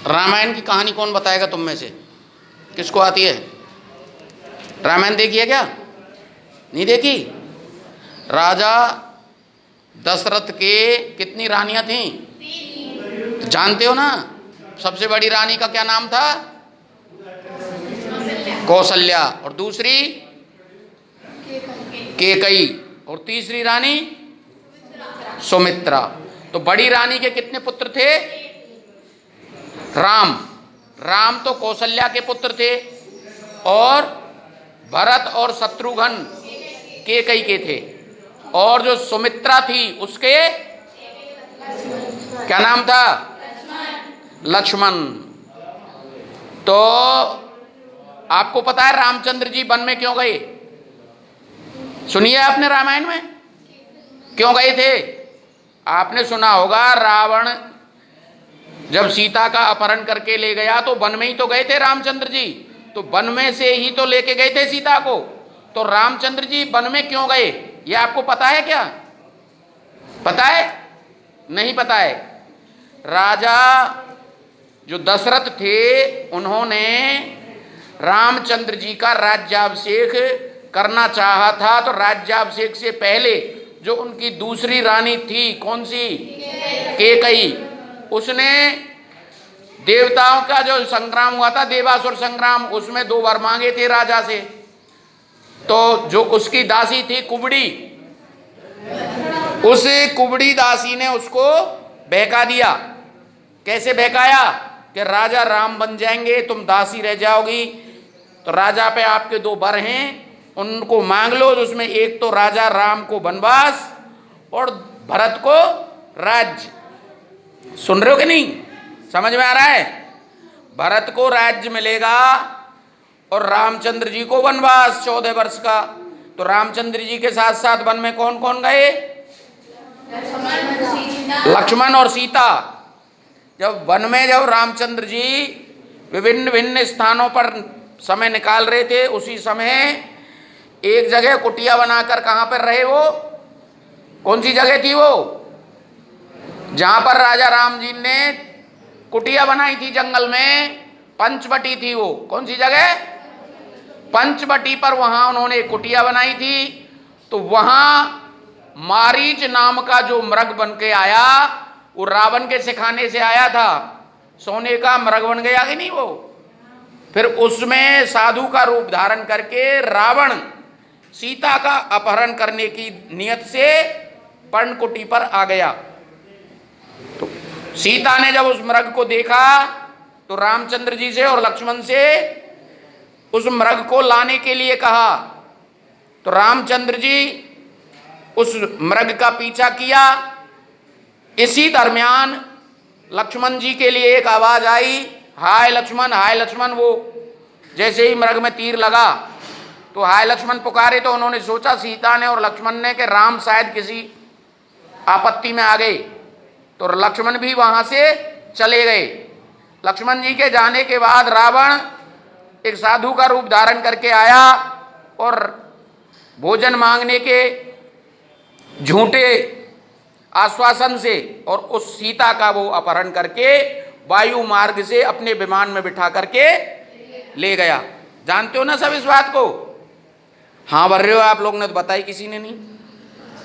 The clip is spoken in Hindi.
रामायण की कहानी कौन बताएगा तुम में से? किसको आती है? रामायण देखी है क्या? नहीं देखी? राजा दशरथ के कितनी रानियां थीं? जानते हो ना? सबसे बड़ी रानी का क्या नाम था? कौशल्या। और दूसरी केकई। और तीसरी रानी सुमित्रा। तो बड़ी रानी के कितने पुत्र थे? राम। राम तो कौशल्या के पुत्र थे, और भरत और शत्रुघ्न केकई के थे। और जो सुमित्रा थी उसके क्या नाम था? लक्ष्मण। तो आपको पता है रामचंद्र जी वन में क्यों गए? सुनिए आपने रामायण में क्यों गए थे? आपने सुना होगा, रावण जब सीता का अपहरण करके ले गया तो वन में ही तो गए थे रामचंद्र जी। तो वन में से ही तो लेके गए थे सीता को। तो रामचंद्र जी वन में क्यों गए, ये आपको पता है क्या? पता है? नहीं पता है। राजा जो दशरथ थे उन्होंने रामचंद्र जी का राज्याभिषेक करना चाहा था। तो राज्याभिषेक से पहले जो उनकी दूसरी रानी थी, कौन सी? केकई, उसने देवताओं का जो संग्राम हुआ था, देवासुर संग्राम, उसमें 2 वर मांगे थे राजा से। तो जो उसकी दासी थी कुबड़ी, उस कुबड़ी दासी ने उसको बहका दिया। कैसे बहकाया? कि राजा राम बन जाएंगे, तुम दासी रह जाओगी। तो राजा पे आपके 2 वर हैं, उनको मांग लो। उसमें एक तो राजा राम को वनवास और भरत को राज्य। सुन रहे हो कि नहीं? समझ में आ रहा है? भरत को राज्य मिलेगा और रामचंद्र जी को वनवास 14 वर्ष का। तो रामचंद्र जी के साथ साथ वन में कौन कौन गए? लक्ष्मण और सीता। जब वन में जब रामचंद्र जी विभिन्न विभिन्न स्थानों पर समय निकाल रहे थे, उसी समय एक जगह कुटिया बनाकर कहां पर रहे वो? कौन सी जगह थी वो? जहां पर राजा राम जी ने कुटिया बनाई थी जंगल में, पंचवटी थी वो। कौन सी जगह? पंचवटी पर वहां उन्होंने कुटिया बनाई थी। तो वहां मारीच नाम का जो मृग बन के आया, वो रावण के सिखाने से आया था। सोने का मृग बन गया कि नहीं वो? फिर उसमें साधु का रूप धारण करके रावण सीता का अपहरण करने की नियत से पर्णकुटी पर आ गया। तो सीता ने जब उस मृग को देखा तो रामचंद्र जी से और लक्ष्मण से उस मृग को लाने के लिए कहा। तो रामचंद्र जी उस मृग का पीछा किया। इसी दरमियान लक्ष्मण जी के लिए एक आवाज आई, हाय लक्ष्मण, हाय लक्ष्मण। वो जैसे ही मृग में तीर लगा तो हाय लक्ष्मण पुकारे। तो उन्होंने सोचा, सीता ने और लक्ष्मण ने, कि राम शायद किसी आपत्ति में आ गए। तो लक्ष्मण भी वहां से चले गए। लक्ष्मण जी के जाने के बाद रावण एक साधु का रूप धारण करके आया और भोजन मांगने के झूठे आश्वासन से और उस सीता का वो अपहरण करके वायु मार्ग से अपने विमान में बिठा करके ले गया। जानते हो ना सब इस बात को? हाँ भर रहे हो आप लोग ने, तो बताई किसी ने नहीं।